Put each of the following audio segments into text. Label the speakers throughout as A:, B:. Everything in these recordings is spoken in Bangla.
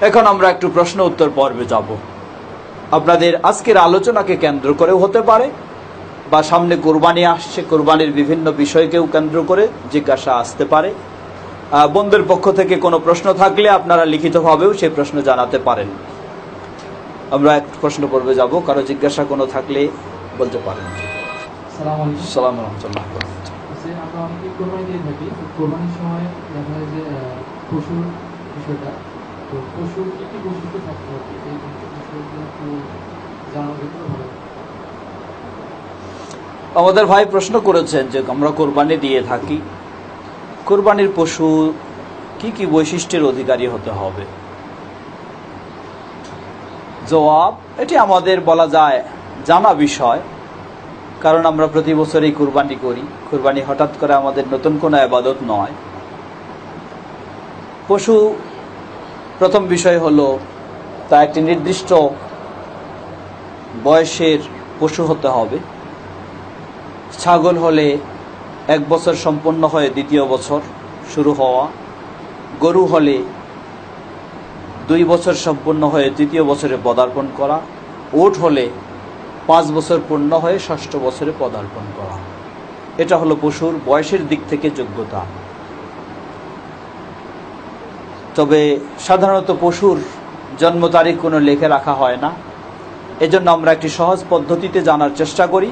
A: এখন আমরা একটু প্রশ্ন উত্তর পর্বে যাব। আপনাদের আজকের আলোচনাকে কেন্দ্র করেও হতে পারে, বা সামনে কোরবানি আসছে, কোরবানির বিভিন্ন বিষয়কেও কেন্দ্র করে জিজ্ঞাসা আসতে পারে। বন্ধুদের পক্ষ থেকে কোনো প্রশ্ন থাকলে আপনারা লিখিতভাবেও সেই প্রশ্ন জানাতে পারেন। আমরা এক প্রশ্ন পর্বে যাব, কারো জিজ্ঞাসা কোনো থাকলে বলতে পারেন। সালাম রহমতুল্লাহ।
B: আমরা অনেকে কোরবানি দিয়ে থাকি, কোরবানির সময় দেখা যায় যে পশুর বিষয়টা, তো পশুর কি কি বৈশিষ্ট্য থাকতে হবে এই বিষয়গুলো একটু জানানো যেতে ভালো।
A: আমাদের ভাই প্রশ্ন করেছেন যে আমরা কোরবানি দিয়ে থাকি, কোরবানির পশু কি কি বৈশিষ্ট্যের অধিকারী হতে হবে। জবাব, এটি আমাদের বলা যায় জানা বিষয়, কারণ আমরা প্রতি বছরই কুরবানি করি। কুরবানি হঠাৎ করে আমাদের নতুন কোনো ইবাদত নয়। পশু প্রথম বিষয় হলো তা একটি নির্দিষ্ট বয়সের পশু হতে হবে। ছাগল হলে 1 বছর সম্পন্ন হয়ে 2য় বছর শুরু হওয়া, গরু হলে 2 বছর সম্পন্ন হয়ে 3য় বছরে পদার্পণ করা, উট হলে 5 বছর পূর্ণ হয়ে 6ষ্ঠ বছরে পদার্পণ করা। এটা হলো পশুর বয়সের দিক থেকে যোগ্যতা। তবে সাধারণত পশুর জন্ম তারিখ কোনো লেখে রাখা হয় না। এজন্য আমরা একটি সহজ পদ্ধতিতে জানার চেষ্টা করি,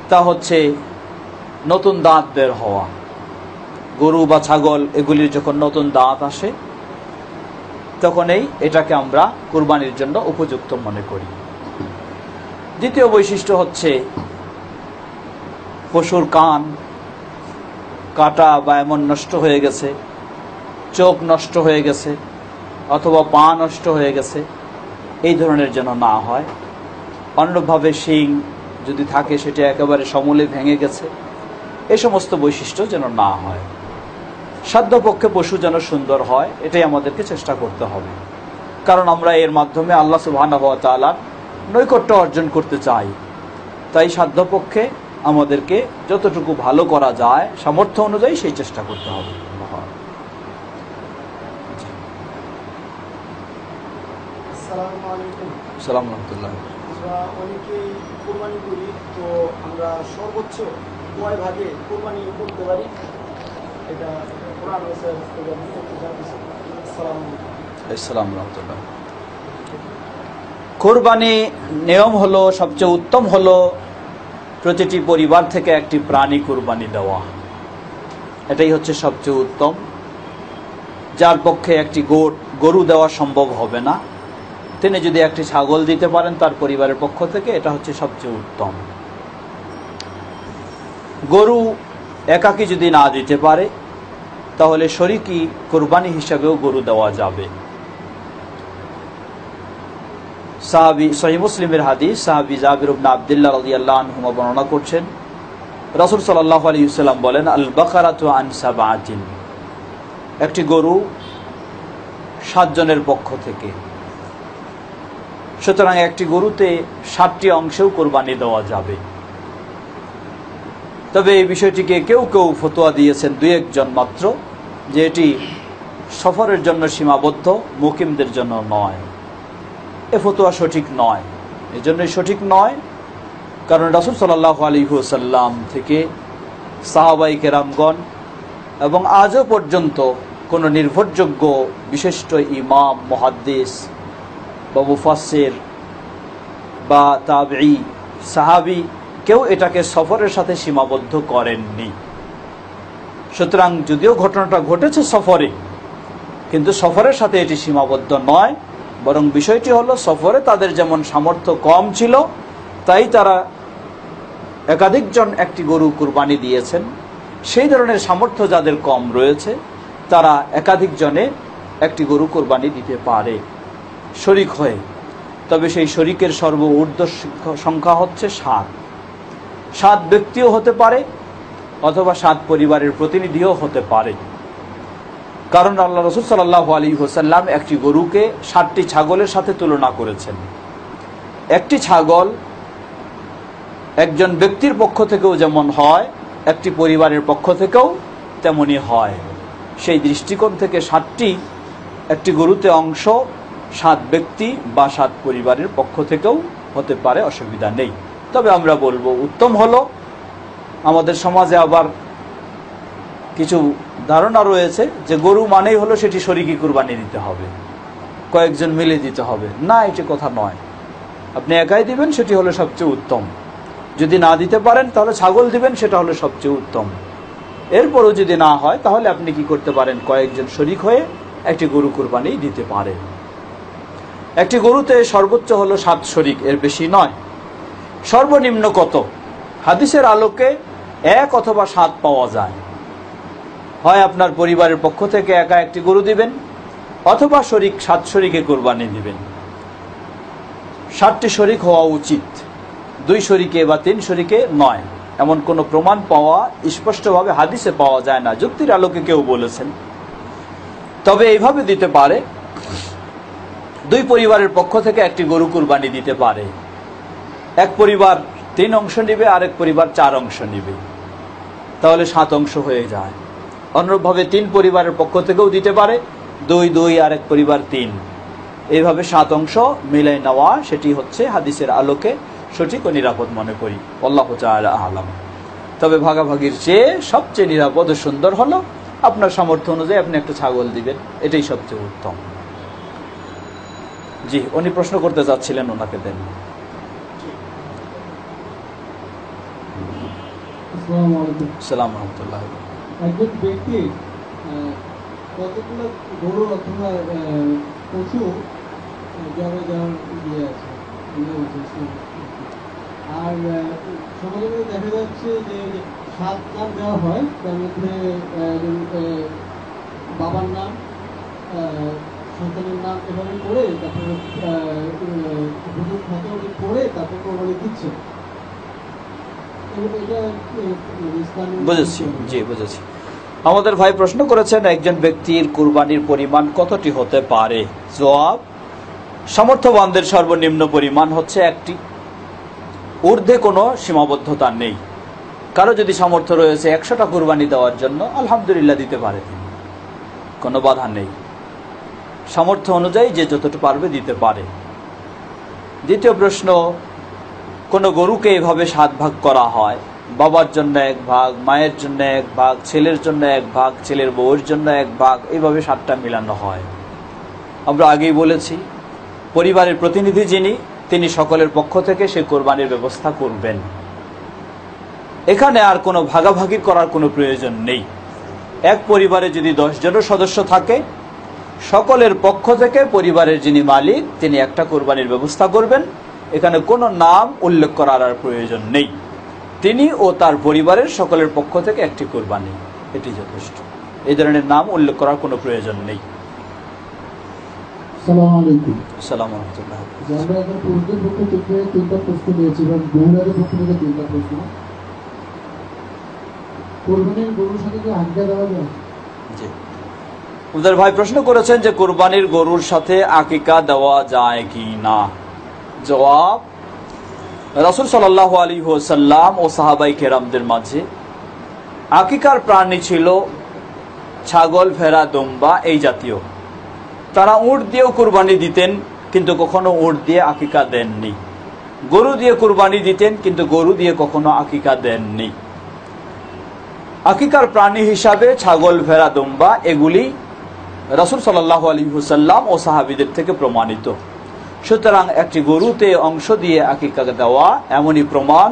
A: তা হচ্ছে নতুন দাঁত বের হওয়া। গরু বা ছাগল এগুলির যখন নতুন দাঁত আসে, তখনই এটাকে আমরা কুরবানির জন্য উপযুক্ত মনে করি। দ্বিতীয় বৈশিষ্ট্য হচ্ছে পশুর কান কাটা বা এমন নষ্ট হয়ে গেছে, চোখ নষ্ট হয়ে গেছে, অথবা পা নষ্ট হয়ে গেছে, এই ধরনের যেন না হয়। অন্যভাবে শিং যদি থাকে সেটা একেবারে সমূলে ভেঙে গেছে, এই সমস্ত বৈশিষ্ট্য যেন না হয়। সাধ্যপক্ষে পশু যেন সুন্দর হয়, এটাই আমাদেরকে চেষ্টা করতে হবে, কারণ আমরা এর মাধ্যমে আল্লাহ সুবহানাহু ওয়া তাআলার নৈকট্য অর্জন করতে চাই। তাই সাধ্যপক্ষে আমাদেরকে যতটুকু ভালো করা যায় সামর্থ্য অনুযায়ী সেই চেষ্টা করতে হবে।
C: আসসালামু আলাইকুম।
A: সালাম রাহমাতুল্লাহ।
C: আমরা অনেকেই কুরবানি করি, তো আমরা সর্বোচ্চ কয় ভাগে কুরবানি করতে পারি, এটা কোরআন ও সুন্নাহ থেকে জানতে চাই। আসসালামু আলাইকুম।
A: আসসালামু রাহমাতুল্লাহ। কুরবানি নিয়ম হলো, সবচেয়ে উত্তম হলো প্রতিটি পরিবার থেকে একটি প্রাণী কুরবানি দেওয়া। এটাই হচ্ছে সবচেয়ে উত্তম। যার পক্ষে একটি গরু দেওয়া সম্ভব হবে না, তিনি যদি একটি ছাগল দিতে পারেন তার পরিবারের পক্ষ থেকে, এটা হচ্ছে সবচেয়ে উত্তম। গরু একাকী যদি না দিতে পারে, তাহলে শরীকি কুরবানি হিসাবেও গরু দেওয়া যাবে। সাহাবী, সহিহ মুসলিমের হাদিস, সাহাবী জাবির ইবনে আব্দুল্লাহ রাদিয়াল্লাহু আনহু বর্ণনা করছেন, রাসূল সাল্লাল্লাহু আলাইহি ওয়াসাল্লাম বলেন, আল বাকারাতু আন সাবআতিন, একটি গরু 7 জনের পক্ষ থেকে। সুতরাং একটি গরুতে 7টি অংশেও কোরবানি দেওয়া যাবে। তবে এই বিষয়টিকে কেউ কেউ ফতোয়া দিয়েছেন 2-1 জন মাত্র, যে এটি সফরের জন্য সীমাবদ্ধ, মুকিমদের জন্য নয়। এ ফতোয়া সঠিক নয়। এই জন্যই সঠিক নয়, কারণ রাসূল সাল্লাল্লাহু আলাইহি ওয়াসাল্লাম থেকে সাহাবায়ে কেরামগণ এবং আজও পর্যন্ত কোনো নির্ভরযোগ্য বিশিষ্ট ইমাম, মুহাদ্দিস বা মুফাসসির বা তাবেঈ, সাহাবী কেউ এটাকে সফরের সাথে সীমাবদ্ধ করেননি। সুতরাং যদিও ঘটনাটা ঘটেছে সফরে, কিন্তু সফরের সাথে এটি সীমাবদ্ধ নয়, বরং বিষয়টি হলো সফরে তাদের যেমন সামর্থ্য কম ছিল, তাই তারা একাধিকজন একটি গরু কুরবানি দিয়েছেন। সেই ধরনের সামর্থ্য যাদের কম রয়েছে, তারা একাধিক জনে একটি গরু কুরবানি দিতে পারে শরীক হয়ে। তবে সেই শরীকের সর্বঊর্ধ্ব সংখ্যা হচ্ছে 7 ব্যক্তিও হতে পারে, অথবা 7 পরিবারের প্রতিনিধিও হতে পারে। কারণ আল্লাহ রাসূল সাল্লাল্লাহু আলাইহি ওয়াসাল্লাম একটি গরুকে 7টি ছাগলের সাথে তুলনা করেছেন। একটি ছাগল একজন ব্যক্তির পক্ষ থেকেও যেমন হয়, একটি পরিবারের পক্ষ থেকেও তেমনি হয়। সেই দৃষ্টিকোণ থেকে 7টি একটি গরুতে অংশ 7 ব্যক্তি বা 7 পরিবারের পক্ষ থেকেও হতে পারে, অসুবিধা নেই। তবে আমরা বলবো উত্তম হলো, আমাদের সমাজে আবার কিছু ধারণা রয়েছে যে গরু মানেই হলো সেটি শরীকি কুরবানি দিতে হবে, কয়েকজন মিলে দিতে হবে। না, এটি কথা নয়। আপনি একাই দিবেন, সেটি হলো সবচেয়ে উত্তম। যদি না দিতে পারেন তাহলে ছাগল দিবেন, সেটা হলো সবচেয়ে উত্তম। এরপরও যদি না হয় তাহলে আপনি কি করতে পারেন, কয়েকজন শরিক হয়ে একটি গরু কুরবানি দিতে পারেন। একটি গরুতে সর্বোচ্চ হলো 7 শরিক, এর বেশি নয়। সর্বনিম্ন কত? হাদিসের আলোকে 1 অথবা 7 পাওয়া যায়। হয় আপনার পরিবারের পক্ষ থেকে একা একটি গরু দিবেন, অথবা শরিক 7 শরিকে কুরবানি দিবেন। 7টি শরিক হওয়া উচিত, 2 শরিকে বা 3 শরিকে নয়। এমন কোনো প্রমাণ পাওয়া স্পষ্টভাবে হাদিসে পাওয়া যায় না। যুক্তির আলোকে কেউ বলেছেন, তবে এইভাবে দিতে পারে, 2 পরিবারের পক্ষ থেকে একটি গরু কুরবানি দিতে পারে। এক পরিবার 3 অংশ নিবে, আরেক পরিবার 4 অংশ নিবে, তাহলে 7 অংশ হয়ে যায়। অনুরূপভাবে 3 পরিবারের পক্ষ থেকেও দিতে পারে, 2 আরেক পরিবার 3, এইভাবে 7 অংশ মিলাই নেওয়া, সেটি হচ্ছে হাদিসের আলোকে সঠিক ও নিরাপদ মনে করি। আল্লাহু তাআলা আ'লাম। তবে ভাগাভাগির চেয়ে সবচেয়ে নিরাপদ ও সুন্দর হলো আপনার সামর্থ্য অনুযায়ী আপনি একটা ছাগল দিবেন, এটাই সবচেয়ে উত্তম। জি, উনি প্রশ্ন করতে যাচ্ছিলেন, ওনাকে দেন।
B: আসসালামু আলাইকুম।
A: আসসালামু রাহমাতুল্লাহ।
B: একজন ব্যক্তি কতগুলো গরু অথবা পশু জবে যাওয়ার ইয়ে আছে, আর সমাজে দেখা যাচ্ছে যে 7 নাম দেওয়া হয়, তার মধ্যে বাবার নাম, সন্তানের নাম এভাবে করে, তারপরে হুজুর খাতে উনি পড়ে তারপর কোরবানি দিচ্ছে।
A: বুঝেছি, জি বুঝেছি। আমাদের ভাই প্রশ্ন করেছেন একজন ব্যক্তির কুরবানির পরিমাণ কতটি হতে পারে। জবাব, সামর্থ্যবানদের সর্বনিম্ন পরিমাণ হচ্ছে 1টি, ঊর্ধ্বে কোনো সীমাবদ্ধতা নেই। কারো যদি সামর্থ্য রয়েছে 100টা কুরবানি দেওয়ার জন্য, আলহামদুলিল্লাহ দিতে পারে, কোনো বাধা নেই। সামর্থ্য অনুযায়ী যে যতটুকু পারবে দিতে পারে। দ্বিতীয় প্রশ্ন, কোনো গরুকে এভাবে 7 ভাগ করা হয়, বাবার জন্য 1 ভাগ, মায়ের জন্য 1 ভাগ, ছেলের জন্য 1 ভাগ, ছেলের বউয়ের জন্য 1 ভাগ, এইভাবে 7টা মিলানো হয়। আমরা আগেই বলেছি, পরিবারের প্রতিনিধি যিনি, তিনি সকলের পক্ষ থেকে সে কোরবানির ব্যবস্থা করবেন। এখানে আর কোনো ভাগাভাগি করার কোনো প্রয়োজন নেই। এক পরিবারে যদি 10 জন সদস্য থাকে, সকলের পক্ষ থেকে পরিবারের যিনি মালিক তিনি একটা কোরবানির ব্যবস্থা করবেন। এখানে কোনো নাম উল্লেখ করার আর প্রয়োজন নেই। তিনি ও তার পরিবারের সকলের পক্ষ থেকে একটি কোরবানি, এটি যথেষ্ট। এই ধরনের নাম উল্লেখ করার কোনো প্রয়োজন নেই।
B: আসসালামু আলাইকুম।
A: আসসালামু আলাইকুম।
B: আমরা এখন পুরুষদের পক্ষ থেকে 3টা প্রশ্ন দিয়েছি এবং মহিলাদের পক্ষ থেকে 3টা প্রশ্ন। কোরবানির গরুর সাথে কি আকিকা দেওয়া যায়?
A: জি, আমাদের ভাই প্রশ্ন করেছেন যে কোরবানির গরুর সাথে আকিকা দেওয়া যায় কি না। জবাব, রাসূল সাল্লাল্লাহু আলাইহি ওয়াসাল্লাম ও সাহাবায়ে কেরামদের মাঝে আকিকার প্রাণী ছিল ছাগল, ভেড়া, দুম্বা এই জাতীয়। তারা উট দিয়েও কুরবানি দিতেন, কিন্তু কখনো উট দিয়ে আকিকা দেননি। গরু দিয়ে কুরবানি দিতেন, কিন্তু গরু দিয়ে কখনো আকিকা দেননি। আকিকার প্রাণী হিসাবে ছাগল, ভেড়া, দুম্বা এগুলি রাসূল সাল্লাল্লাহু আলাইহি ওয়াসাল্লাম ও সাহাবীদের থেকে প্রমাণিত। সুতরাং একটি গরুতে অংশ দিয়ে আকিকা দেওয়া এমনই প্রমাণ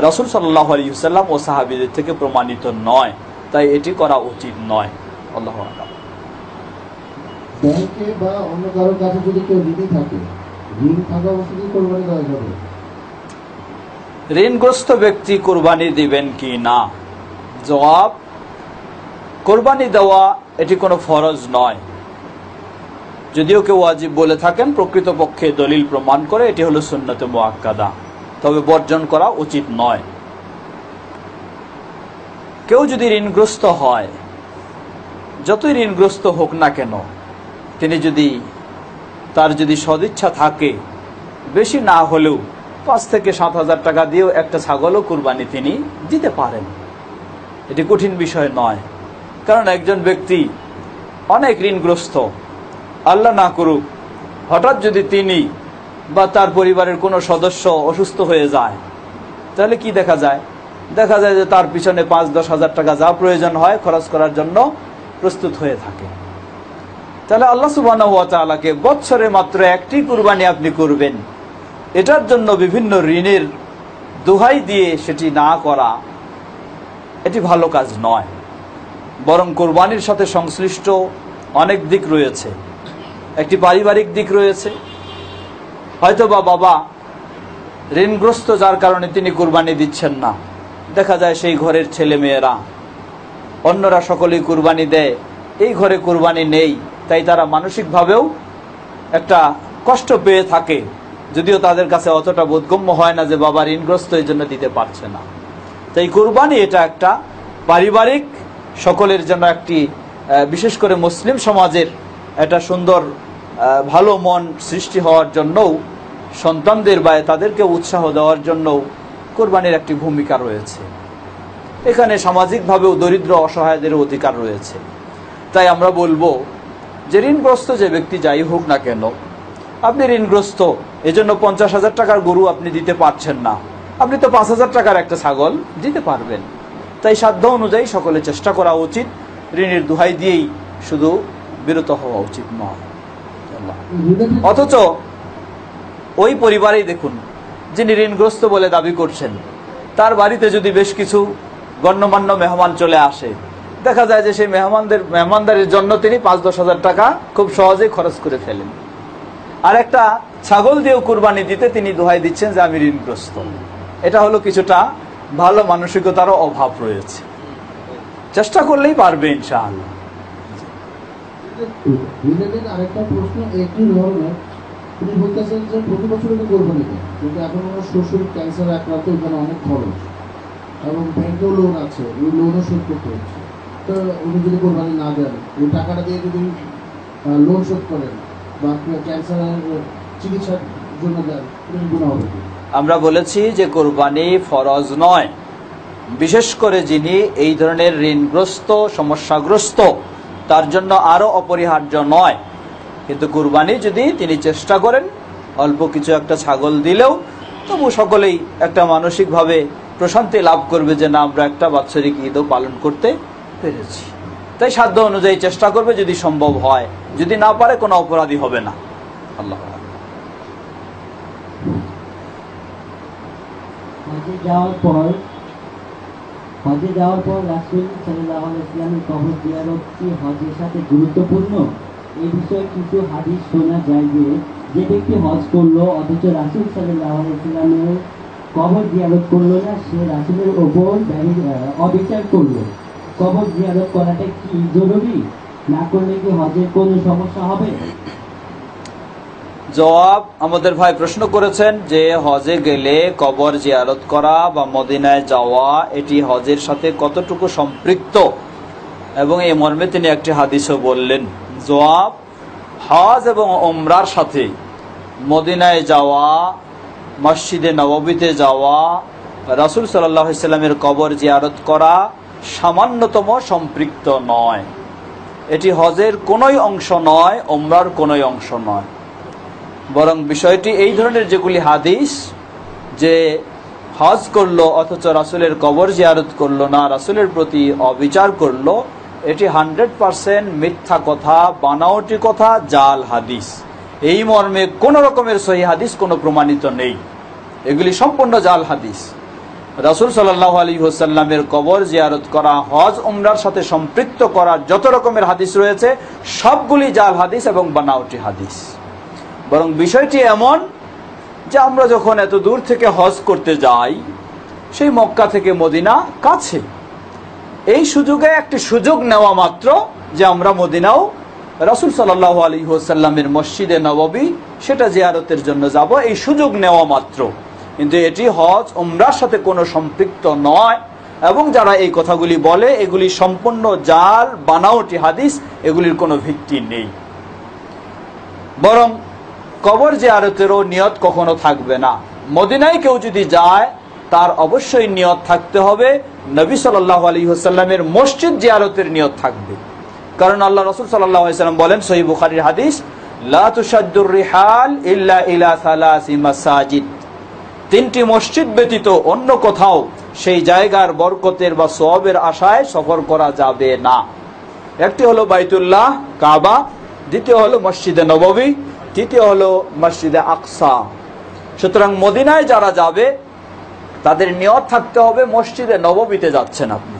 A: রাসূল সাল্লাল্লাহু আলাইহি ওয়াসাল্লাম ও সাহাবীদের থেকে প্রমাণিত নয়, তাই এটি করা উচিত নয়। আল্লাহু আকবার।
B: ব্যাংকে বা অন্য কারোর কাছে যদি কেউ ঋণী থাকে, ঋণ থাকা অবস্থায় কোরবানি দেওয়া যাবে?
A: ঋণগ্রস্ত ব্যক্তি কোরবানি দিবেন কি না। জবাব, কোরবানি দেওয়া এটি কোনো ফরজ নয়। যদিও কেউ ওয়াজিব বলে থাকেন, প্রকৃতপক্ষে দলিল প্রমাণ করে এটি হলো সুন্নতে মুআক্কাদা, তবে বর্জন করা উচিত নয়। কেউ যদি ঋণগ্রস্ত হয়, যতই ঋণগ্রস্ত হোক না কেন, তিনি যদি তার যদি সদিচ্ছা থাকে, বেশি না হলেও 5 থেকে 7,000 টাকা দিয়েও একটা ছাগলও কুরবানি তিনি দিতে পারেন। এটি কঠিন বিষয় নয়, কারণ একজন ব্যক্তি অনেক ঋণগ্রস্ত, আল্লাহ না করুক হঠাৎ যদি তিনি বা তার পরিবারের কোনো সদস্য অসুস্থ হয়ে যায়, তাহলে কি দেখা যায়? দেখা যায় যে তার পিছনে 5-10 হাজার টাকা যা প্রয়োজন হয় খরচ করার জন্য প্রস্তুত হয়ে থাকে। তাহলে আল্লাহ সুবহানাহু ওয়া তাআলাকে বছরে মাত্র একটি কুরবানি আপনি করবেন, এটার জন্য বিভিন্ন ঋণের দোহাই দিয়ে সেটি না করা, এটি ভালো কাজ নয়। বরং কুরবানির সাথে সংশ্লিষ্ট অনেক দিক রয়েছে। একটি পারিবারিক দিক রয়েছে। হয়তোবা বাবা ঋণগ্রস্ত, যার কারণে তিনি কুরবানি দিচ্ছেন না। দেখা যায় সেই ঘরের ছেলে মেয়েরা, অন্যরা সকলেই কুরবানি দেয়, এই ঘরে কুরবানি নেই, তাই তারা মানসিকভাবেও একটা কষ্ট পেয়ে থাকে, যদিও তাদের কাছে অতটা বোধগম্য হয় না যে বাবা ঋণগ্রস্ত, এই জন্য দিতে পারছে না। তাই কুরবানি এটা একটা পারিবারিক, সকলের জন্য একটি, বিশেষ করে মুসলিম সমাজের একটা সুন্দর ভালো মন সৃষ্টি হওয়ার জন্যও, সন্তানদের বা তাদেরকে উৎসাহ দেওয়ার জন্যও কুরবানির একটি ভূমিকা রয়েছে। এখানে সামাজিকভাবেও দরিদ্র অসহায়দের অধিকার রয়েছে। তাই আমরা বলবো যে ঋণগ্রস্ত যে ব্যক্তি যাই হোক না কেন, আপনি ঋণগ্রস্ত, এজন্য 50,000 টাকার গরু আপনি দিতে পারছেন না, আপনি তো 5,000 টাকার একটা ছাগল দিতে পারবেন। তাই সাধ্য অনুযায়ী সকলে চেষ্টা করা উচিত, ঋণের দোহাই দিয়েই শুধু বিরত হওয়া উচিত নয়। অথচ ওই পরিবারেই দেখুন, যিনি ঋণগ্রস্ত বলে দাবি করছেন, তার বাড়িতে যদি বেশ কিছু গণ্যমান্য মেহমান চলে আসে, দেখা যায় যে সেই মেহমানদারির জন্য তিনি 5-10 হাজার টাকা খুব সহজেই খরচ করে ফেলেন। আর একটা ছাগল দিয়েও কুরবানি দিতে তিনি দোহাই দিচ্ছেন যে আমি ঋণগ্রস্ত। এটা হলো কিছুটা ভালো মানসিকতারও অভাব রয়েছে। চেষ্টা করলেই পারবে ইনশাআল্লাহ।
D: আরেকটা প্রশ্ন একই ধরনের, তিনি বলতেছেন যে প্রতি বছর কোরবানি দেয়, কিন্তু এখন ওনার শ্বশুর ক্যান্সার আক্রান্ত, এখানে অনেক খরচ এবং ব্যাংকেও লোন আছে, ওই লোনও শোধ করতে হচ্ছে। তো উনি যদি কোরবানি না দেন, ওই টাকাটা দিয়ে যদি লোন শোধ করেন বা ক্যান্সারের চিকিৎসার জন্য দেন, এটা গুনাহ হবে।
A: আমরা বলেছি যে কোরবানি ফরজ নয়, বিশেষ করে যিনি এই ধরনের ঋণগ্রস্ত, সমস্যাগ্রস্ত, তার জন্য আরো অপরিহার্য নয়। কিন্তু কুরবানি যদি তিনি চেষ্টা করেন, অল্প কিছু একটা ছাগল দিলেও তবু সকলেই একটা মানসিকভাবে প্রশান্তি লাভ করবে যে না, আমরা একটা বাৎসরিক ঈদও পালন করতে পেরেছি। তাই সাধ্য অনুযায়ী চেষ্টা করবে, যদি সম্ভব হয়। যদি না পারে কোনো অপরাধী হবে না। আল্লাহ
E: হজে যাওয়ার পর রাসূল সাল্লাল্লাহু আলাইহি ওয়াসাল্লামের কবর জিয়ারত কি হজের সাথে গুরুত্বপূর্ণ? এই বিষয়ে কিছু হাদিস শোনা যায় যে ব্যক্তি হজ করলো অথচ রাসূল সাল্লাল্লাহু আলাইহি ওয়াসাল্লামের কবর জিয়ারত করলো না, সে রাসূলের ওপর অবিচার করলো। কবর জিয়ারত করাটা কি জরুরি? না করলে কি হজের কোনো সমস্যা হবে?
A: জবাব, আমাদের ভাই প্রশ্ন করেছেন যে হজে গেলে কবর জিয়ারত করা বা মদিনায় যাওয়া এটি হজের সাথে কতটুকু সম্পৃক্ত, এবং এই মর্মে তিনি একটি হাদিসও বললেন। জবাব, হজ এবং উমরার সাথে মদিনায় যাওয়া, মসজিদে নববীতে যাওয়া, রাসূল সাল্লাল্লাহু আলাইহি ওয়াসাল্লামের কবর জিয়ারত করা সামান্যতম সম্পৃক্ত নয়। এটি হজের কোনোই অংশ নয়, উমরার কোনোই অংশ নয়। বরং বিষয়টি এই ধরনের যেগুলি হাদিস, যে হজ করলো অথচ রাসূলের কবর জিয়ারত করলো না, রাসূলের প্রতি অবিচার করলো, এটি 100% মিথ্যা কথা, বানাওয়াটি কথা, জাল হাদিস। এই মর্মে কোন রকমের সহিহ হাদিস কোনো প্রমাণিত নেই। এগুলি সম্পূর্ণ জাল হাদিস। রাসূল সাল্লাল্লাহু আলাইহি ওয়াসাল্লামের কবর জিয়ারত করা হজ উমরার সাথে সম্পৃক্ত করার যত রকমের হাদিস রয়েছে সবগুলি জাল হাদিস এবং বানাওয়াটি হাদিস। বরং বিষয়টি এমন যে আমরা যখন এত দূর থেকে হজ করতে যাই, সেই মক্কা থেকে মদিনা কাছে, এই সুযোগে একটি সুযোগ নেওয়া মাত্র যে আমরা মদিনাও রাসূল সাল্লাল্লাহু আলাইহি ওয়াসাল্লামের মসজিদে নববী সেটা জিয়ারতের জন্য যাব, এই সুযোগ নেওয়া মাত্র। কিন্তু এটি হজ উমরার সাথে কোনো সম্পৃক্ত নয়। এবং যারা এই কথাগুলি বলে, এগুলি সম্পূর্ণ জাল বানাওটি হাদিস, এগুলির কোনো ভিত্তি নেই। বরং কবর জিয়ারতেরও নিয়ত কখনো থাকবে না। মদিনায় কেউ যদি যায়, তার অবশ্যই নিয়ত থাকতে হবে নবী সাল্লাল্লাহু আলাইহি ওয়াসাল্লামের মসজিদ জিয়ারতের নিয়ত থাকবে। কারণ আল্লাহ রাসূল সাল্লাল্লাহু আলাইহি ওয়াসাল্লাম বলেন, সহিহ বুখারীর হাদিস, লা তুশাদ্দুর রিহাল ইল্লা ইলা সালাসি মাসাজিদ, 3টি মসজিদ ব্যতীত অন্য কোথাও সেই জায়গার বরকতের বা সওয়াবের আশায় সফর করা যাবে না। একটি হলো বাইতুল্লাহ কাবা, দ্বিতীয় হলো মসজিদে নববী, তৃতীয় হলো মসজিদে আকসা। সুতরাং মদিনায় যারা যাবে তাদের নিয়ত থাকতে হবে মসজিদে নববীতে যাচ্ছেন আপনি।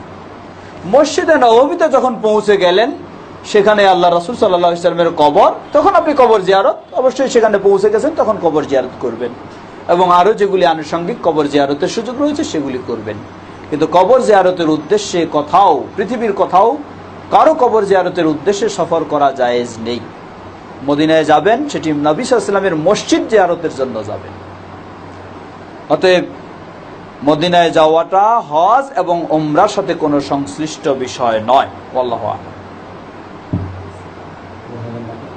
A: মসজিদে নববীতে যখন পৌঁছে গেলেন, সেখানে আল্লাহ রাসূল সাল্লাল্লাহু আলাইহি ওয়াসাল্লামের কবর, তখন আপনি কবর জিয়ারত, অবশ্যই সেখানে পৌঁছে গেছেন তখন কবর জিয়ারত করবেন, এবং আরো যেগুলি আনুষঙ্গিক কবর জিয়ারতের সুযোগ রয়েছে সেগুলি করবেন। কিন্তু কবর জিয়ারতের উদ্দেশ্যে কোথাও, পৃথিবীর কোথাও কারো কবর জিয়ারতের উদ্দেশ্যে সফর করা জায়েজ নেই। মদিনায় যাবেন সেটি নবী সাল্লাল্লাহু আলাইহি ওয়াসাল্লামের মসজিদ জিয়ারতের জন্য যাবেন। অতএব মদিনায় যাওয়াটা হজ এবং উমরার সাথে কোনো সংশ্লিষ্ট বিষয় নয়। আল্লাহু আ'লাম।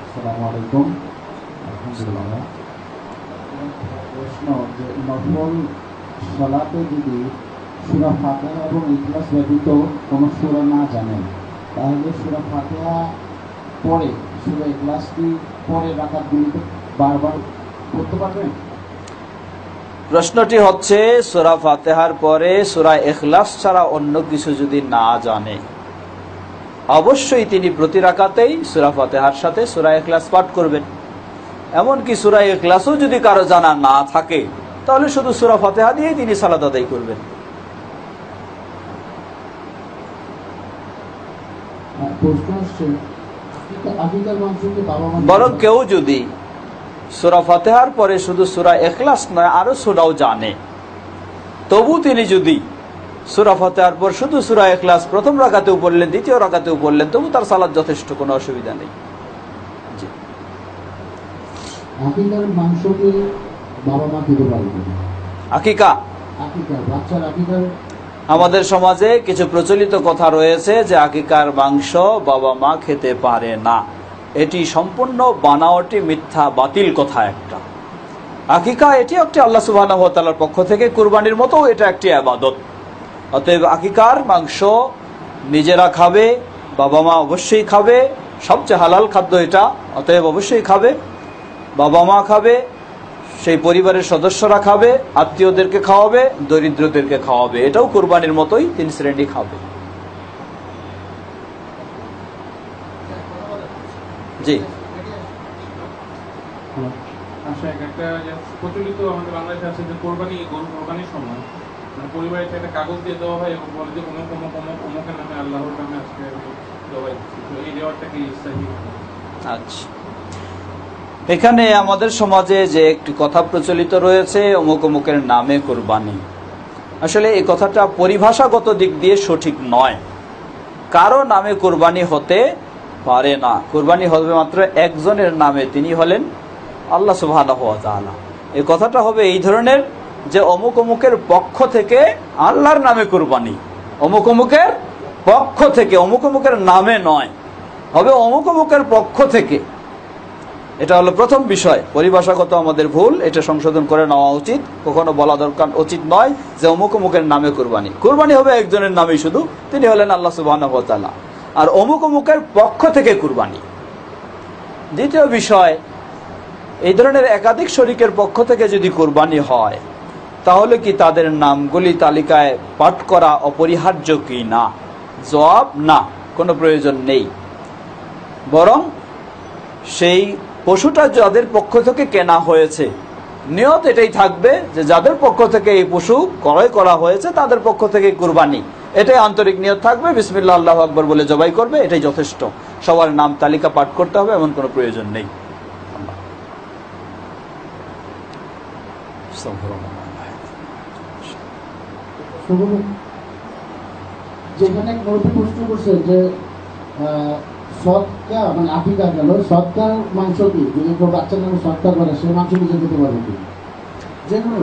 D: আসসালামু আলাইকুম। আলহামদুলিল্লাহ। প্রশ্ন যে নফল সালাতে যদি সূরা ফাতিহা এবং ইখলাস ব্যতীত কোনো সূরা না জানেন, তাহলে সূরা ফাতিহা পরে সূরা ইখলাস কি পরে রাকাতগুলিতে বারবার করতে পারবেন?
A: প্রশ্নটি হচ্ছে, সূরা ফাতিহার পরে সূরা ইখলাস ছাড়া অন্য কিছু যদি না জানে, অবশ্যই তিনি প্রতি রাকাতেই সূরা ফাতিহার সাথে সূরা ইখলাস পাঠ করবেন। এমনকি সূরা ইখলাসও যদি কারো জানা না থাকে, তাহলে শুধু সূরা ফাতিহা দিয়েই তিনি সালাত আদায় করবেন।
D: প্রশ্ন হচ্ছে আকিকার মাংসকে বাবা মা,
A: বরং কেউ যদি সূরা ফাতিহার পরে শুধু সূরা ইখলাস নয় আরো সূরাও জানে, তবু তিনি যদি সূরা ফাতিহার পর শুধু সূরা ইখলাস প্রথম রাকাতেও পড়লেন, দ্বিতীয় রাকাতেও পড়লেন, তবু তার সালাত যথেষ্ট, কোনো অসুবিধা নেই। জি।
D: আকিকার মাংসকে বাবা মা খেতে পারবে না?
A: আকিকা,
D: আকিকা, বাচ্চার আকিকার
A: আমাদের সমাজে কিছু প্রচলিত কথা রয়েছে যে আকিকার মাংস বাবা মা খেতে পারে না। এটি সম্পূর্ণ বানাওয়াটি, মিথ্যা, বাতিল কথা একটা। আকিকা এটি একটি আল্লাহ সুবহানাহু ওয়া তাআলার পক্ষ থেকে কুরবানির মতো, এটা একটি ইবাদত। অতএব আকিকার মাংস নিজেরা খাবে, বাবা মা অবশ্যই খাবে, সবচেয়ে হালাল খাদ্য এটা, অতএব অবশ্যই খাবে। বাবা মা খাবে, সেই পরিবারের সদস্যরা খাবে, আত্মীয়দেরকে খাওয়াবে, দরিদ্রদেরকে খাওয়াবে, এটাও কুরবানির মতোই 3 শ্রেণী খাবে। জি।
B: আচ্ছা, একটা প্রচলিত আমাদের বাংলাদেশে আছে যে কোরবানির সময় পরিবারের একটা কাগজ দিয়ে দেওয়া হয় এবং বলে যে অমুক অমুক অমুক অমুকের নামে, আল্লাহর নামে আজকে দেওয়া দিচ্ছি। তো এই দেওয়ারটা কি ইসলামী?
A: আচ্ছা, এখানে আমাদের সমাজে যে একটি কথা প্রচলিত রয়েছে, অমুক অমুকের নামে কুরবানি, আসলে এই কথাটা পরিভাষাগত দিক দিয়ে সঠিক নয়। কারো নামে কুরবানি হতে পারে না, কুরবানি হবে মাত্র একজনের নামে, তিনি হলেন আল্লাহ সুবহানাহু ওয়া তাআলা। এই কথাটা হবে এই ধরনের যে অমুক অমুকের পক্ষ থেকে আল্লাহর নামে কুরবানি, অমুক অমুকের পক্ষ থেকে, অমুক অমুকের নামে নয়, হবে অমুক অমুকের পক্ষ থেকে। এটা হলো প্রথম বিষয়, পরিভাষাগত আমাদের ভুল, এটা সংশোধন করে নেওয়া উচিত। কখনো বলা দরকার উচিত নয় যে অমুক অমুকের নামে কুরবানি। কুরবানি হবে একজনের নামেই শুধু, তিনি হলেন আল্লাহ সুবহানাহু ওয়া তাআলা। আর অমুক অমুকের পক্ষ থেকে কুরবানি। দ্বিতীয় বিষয়, এই ধরনের একাধিক শরীকের পক্ষ থেকে যদি কুরবানি হয়, তাহলে কি তাদের নামগুলি তালিকায় পাঠ করা অপরিহার্য কি না? জবাব না, কোনো প্রয়োজন নেই। বরং সেই পশুটা যাদের পক্ষ থেকে কেনা হয়েছে, নিয়ত এটাই থাকবে যে যাদের পক্ষ থেকে এই পশু ক্রয় করা হয়েছে তাদের পক্ষ থেকে কুরবানি, এটাই আন্তরিক নিয়ত থাকবে। বিসমিল্লাহ আল্লাহু আকবার বলে জবাই করবে, এটাই যথেষ্ট। সবার নাম তালিকা পাঠ করতে হবে এমন কোনো প্রয়োজন নেই।
D: যেখানে নবী প্রশ্ন করছে যে সদকা মানে আকিকা গেল, সদকার মাংস কি যদি কেউ বাচ্চার নামে সদকা করে সে মাংস নিজে খেতে পারবে কি? যে কোনো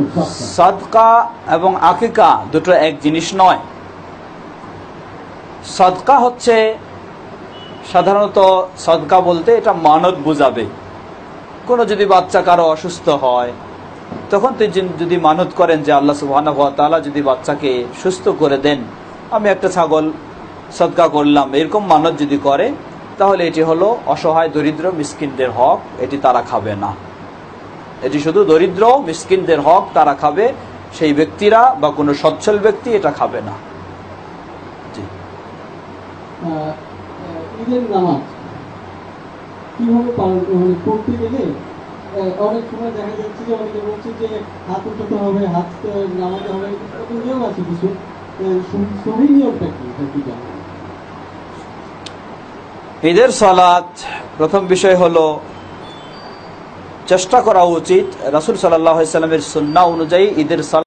A: সদকা এবং আকিকা দুটো এক জিনিস নয়। সদকা হচ্ছে সাধারণত, সদকা বলতে এটা মানত বোঝাবে। কোনো যদি বাচ্চা কারো অসুস্থ হয়, তখন তিনি যদি মানত করেন যে আল্লাহ সুবহানাহু ওয়া তাআলা যদি বাচ্চাকে সুস্থ করে দেন, আমি একটা ছাগল সদকা করলাম, এরকম মানত যদি করে, তাহলে এটি হলো অসহায় দরিদ্র মিসকিনদের হক, এটি তারা খাবে না। এটি শুধু দরিদ্র মিসকিনদের হক, তারা খাবে, সেই ব্যক্তিরা বা কোনো সচ্ছল ব্যক্তি এটা খাবে না। জি।
F: ঈদের নামাজ কিভাবে পালন করতে গেলে অনেক সময় দেখা যাচ্ছে যে অনেকে বলছে যে হাত উঠাতে হবে, হাত নামাতে হবে, নিয়ম আছে কিছু, সহি নিয়মটা কি জানেন?
A: ঈদের সালাত প্রথম বিষয় হলো চেষ্টা করা উচিত রাসূল সাল্লাল্লাহু আলাইহি ওয়াসাল্লামের সুন্নাহ অনুযায়ী ঈদের সালাত